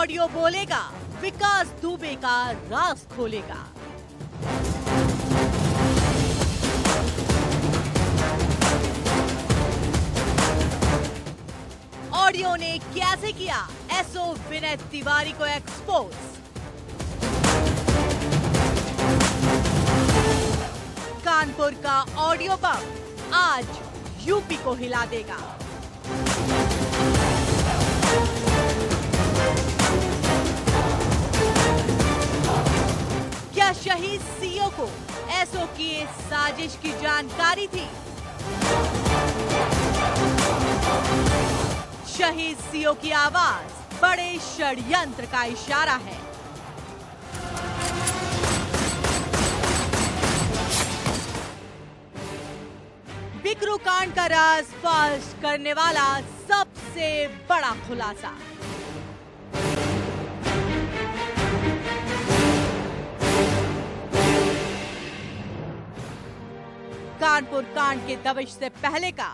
Audio बोलेगा, विकास दुबे का राज खोलेगा। ऑडियो ने कैसे किया एसओ विनय तिवारी को एक्सपोज। कानपुर का ऑडियो बम आज यूपी को हिला देगा। क्या शहीद सीओ को एसओ की इस साजिश की जानकारी थी? शहीद सीओ की आवाज बड़े षड्यंत्र का इशारा है। बिकरू कांड का राज फाश करने वाला सबसे बड़ा खुलासा। कानपुर कांड के दबिश से पहले का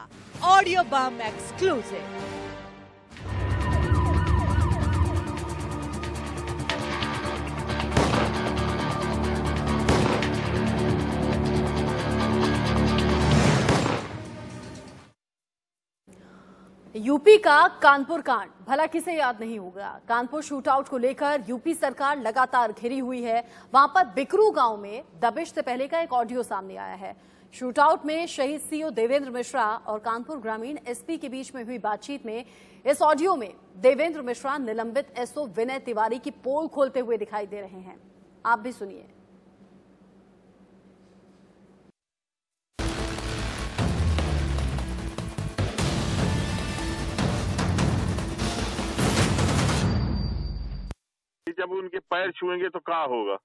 ऑडियो बम एक्सक्लूसिव। यूपी का कानपुर कांड भला किसे याद नहीं होगा। कानपुर शूटआउट को लेकर यूपी सरकार लगातार घिरी हुई है। वहां पर बिकरू गांव में दबिश से पहले का एक ऑडियो सामने आया है। शूटआउट में शहीद सीओ देवेंद्र मिश्रा और कानपुर ग्रामीण एसपी के बीच में हुई बातचीत में इस ऑडियो में देवेंद्र मिश्रा निलंबित एसओ विनय तिवारी की पोल खोलते हुए दिखाई दे रहे हैं। आप भी सुनिए। जब उनके पैर छुएंगे तो क्या होगा?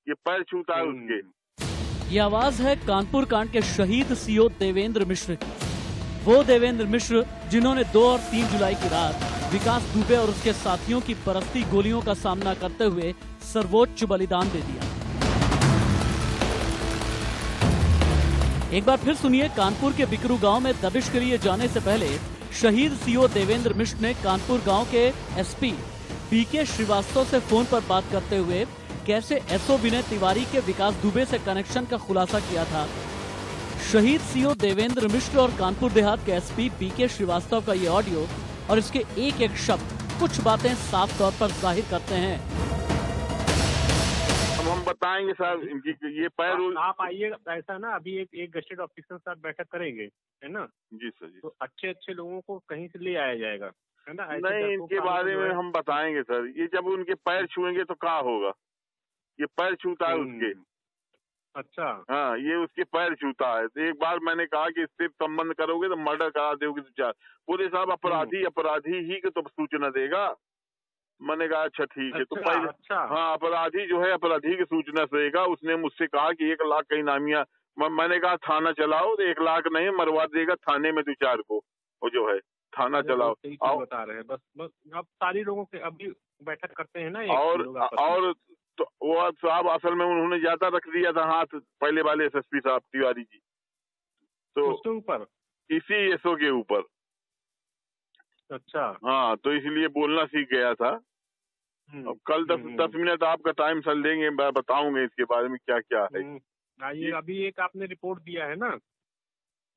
ये पैर छूता है उसके। ये आवाज है कानपुर कांड के शहीद सीओ देवेंद्र मिश्र की। वो देवेंद्र मिश्र जिन्होंने 2 और 3 जुलाई की रात विकास दुबे और उसके साथियों की बरसती गोलियों का सामना करते हुए सर्वोच्च बलिदान दे दिया। एक बार फिर सुनिए कानपुर के बिकरू गांव में दबिश के लिए जाने से पहले शहीद सीओ देवेंद्र मिश्र ने कानपुर गांव के एसपी पीके श्रीवास्तव से फोन पर बात करते हुए कैसे एसओ विनय तिवारी के विकास दुबे से कनेक्शन का खुलासा किया था। शहीद सीओ देवेंद्र मिश्र और कानपुर देहात के एसपी पीके श्रीवास्तव का ये ऑडियो और इसके एक एक शब्द कुछ बातें साफ तौर पर जाहिर करते हैं। हम बताएंगे सर इनकी ये पैर। आप आइए, ऐसा ना अभी एक गस्टेड ऑफिसर साथ बैठक करेंगे, है ना? जी सर जी। तो अच्छे लोगों को कहीं से ले आया जाएगा, है ना? नहीं, इनके बारे में हम बताएंगे सर। ये जब उनके पैर छुएंगे तो क्या होगा? ये पैर छूता है उसके। अच्छा। हाँ, ये उसके पैर छूता है। तो एक बार मैंने कहा कि इससे संबंध करोगे तो मर्डर करा दोगे तो चार। बोले साहब अपराधी ही के तो सूचना देगा। मैंने कहा अच्छा ठीक है। तो पहले हाँ, अपराधी जो है अपराधी की सूचना देगा। उसने मुझसे कहा कि 1 लाख का इनामिया। मैंने कहा थाना चलाओ तो 1 लाख नहीं मरवा देगा थाने में 2-4 को। वो जो है थाना चलाओ। बता रहे हैं बस अब सारी लोगों के अभी बैठक करते हैं ना। और तो वो साहब असल में उन्होंने ज्यादा रख दिया था हाथ पहले वाले एसएसपी साहब तिवारी जी। तो उसके ऊपर इसी एसओ के ऊपर। अच्छा। हाँ, तो इसलिए बोलना सीख गया था। अब कल 10 मिनट आपका टाइम सर लेंगे, मैं बताऊंगा इसके बारे में क्या क्या है। आइए, अभी एक आपने रिपोर्ट दिया है ना,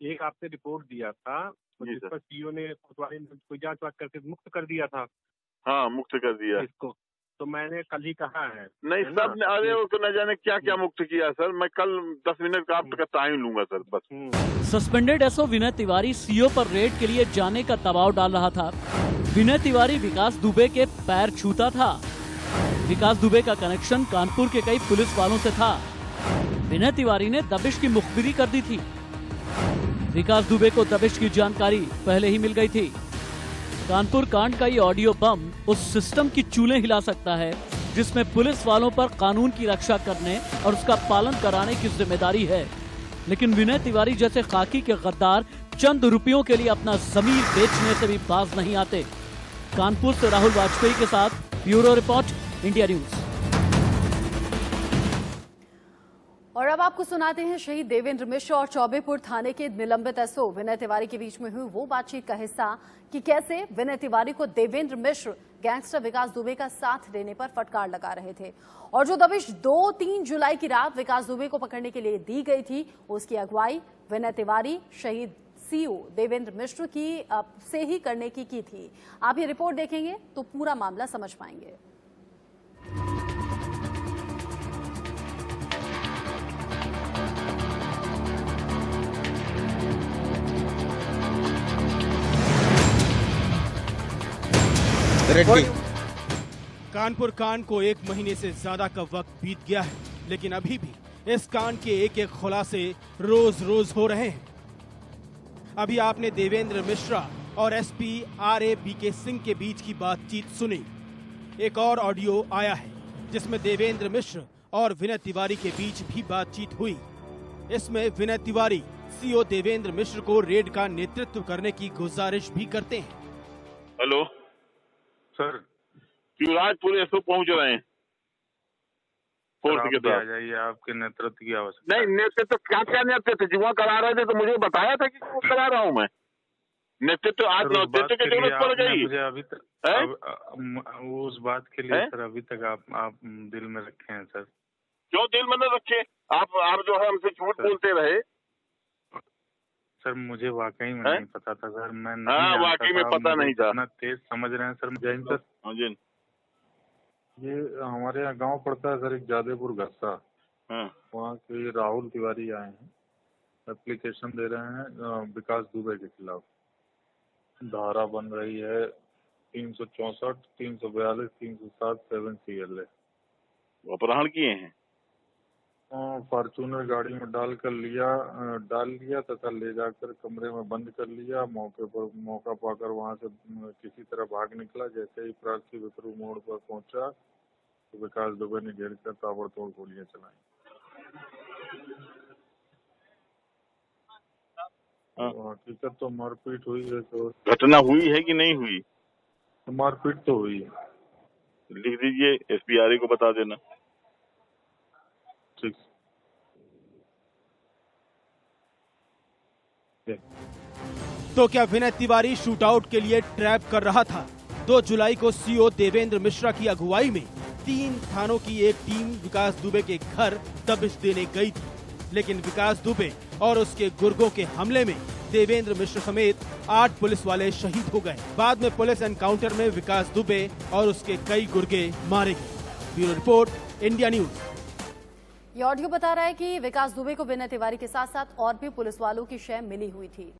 एक आपने रिपोर्ट दिया था जिस पर सीओ ने कोतवाली ने कोई जांच वाच करके मुक्त कर दिया था। हाँ, मुक्त कर दिया इसको। तो मैंने कल ही कहा है। नहीं सब ने, अरे वो तो न जाने क्या क्या मुक्त किया सर। मैं कल 10 मिनट का आपका टाइम लूंगा सर बस। Suspended SO Vinay Tiwari CO पर रेड के लिए जाने का दबाव डाल रहा था। विनय तिवारी विकास दुबे के पैर छूता था। विकास दुबे का कनेक्शन कानपुर के कई पुलिस वालों से था। विनय तिवारी ने दबिश की मुखबिरी कर दी थी। विकास दुबे को दबिश की जानकारी पहले ही मिल गई थी। कानपुर कांड का ये ऑडियो बम उस सिस्टम की चूल्हे हिला सकता है जिसमें पुलिस वालों पर कानून की रक्षा करने और उसका पालन कराने की जिम्मेदारी है। लेकिन विनय तिवारी जैसे खाकी के गद्दार चंद रुपयों के लिए अपना जमीन बेचने से भी बाज नहीं आते। कानपुर से राहुल वाजपेयी के साथ ब्यूरो रिपोर्ट, इंडिया न्यूज। और अब आपको सुनाते हैं शहीद देवेंद्र मिश्र और चौबेपुर थाने के निलंबित एसओ विनय तिवारी के बीच में हुई वो बातचीत का हिस्सा कि कैसे विनय तिवारी को देवेंद्र मिश्र गैंगस्टर विकास दुबे का साथ देने पर फटकार लगा रहे थे और जो दबिश 2-3 जुलाई की रात विकास दुबे को पकड़ने के लिए दी गई थी उसकी अगुवाई विनय तिवारी शहीद सीओ देवेंद्र मिश्र की से ही करने की थी। आप ये रिपोर्ट देखेंगे तो पूरा मामला समझ पाएंगे। कानपुर कांड को 1 महीने से ज्यादा का वक्त बीत गया है, लेकिन अभी भी इस कांड के एक एक खुलासे रोज रोज हो रहे हैं। अभी आपने देवेंद्र मिश्रा और एसपी आरए बीके सिंह के बीच की बातचीत सुनी। एक और ऑडियो आया है जिसमें देवेंद्र मिश्र और विनय तिवारी के बीच भी बातचीत हुई। इसमें विनय तिवारी सीओ देवेंद्र मिश्र को रेड का नेतृत्व करने की गुजारिश भी करते हैं। हेलो सर, शिवराजपुर एसओ पहुंच रहे हैं फोर्स के आ साथ। जाइए, आपके नेतृत्व की आवश्यकता। नहीं, नेतृत्व क्या क्या नेतृत्व जुआ करा रहे थे तो मुझे बताया था कि क्यों करा रहा हूँ मैं नेतृत्व। आज नेतृत्व की जरूरत पड़ गई। मुझे अभी तक उस बात के लिए सर अभी तक आप दिल में रखे हैं सर। क्यों दिल में न रखे? आप जो है हमसे झूठ बोलते रहे। सर मुझे वाकई में नहीं पता था सर। मैं हाँ, वाकई में पता नहीं था। इतना तेज समझ रहे हैं सर। जैन सर, हाँ जी, ये हमारे यहाँ गांव पड़ता है सर, एक जादेपुर घस्सा। हाँ। वहाँ के राहुल तिवारी आए हैं, एप्लीकेशन दे रहे हैं विकास दुबे के खिलाफ। धारा बन रही है 364, 342, 307 7 CLA। अपहरण किए हैं। फॉर्चूनर गाड़ी में डाल लिया तथा ले जाकर कमरे में बंद कर लिया। मौका पाकर वहां से किसी तरह भाग निकला। जैसे ही प्रार्थी विक्रू मोड़ पर पहुंचा तो विकास दुबे ने घेर कर ताबड़तोड़ गोलियां चलाई। हकीकत तो मारपीट हुई है। तो घटना हुई है कि नहीं हुई? मारपीट तो हुई है। लिख दीजिए, एसपी आरए को बता देना। ठीक। तो क्या विनय तिवारी शूटआउट के लिए ट्रैप कर रहा था? 2 जुलाई को सीओ देवेंद्र मिश्रा की अगुवाई में 3 थानों की एक टीम विकास दुबे के घर दबिश देने गई थी, लेकिन विकास दुबे और उसके गुर्गों के हमले में देवेंद्र मिश्र समेत 8 पुलिस वाले शहीद हो गए। बाद में पुलिस एनकाउंटर में विकास दुबे और उसके कई गुर्गे मारे गए। Bureau report, India news. ये ऑडियो बता रहा है कि विकास दुबे को विनय तिवारी के साथ साथ और भी पुलिस वालों की शय मिली हुई थी।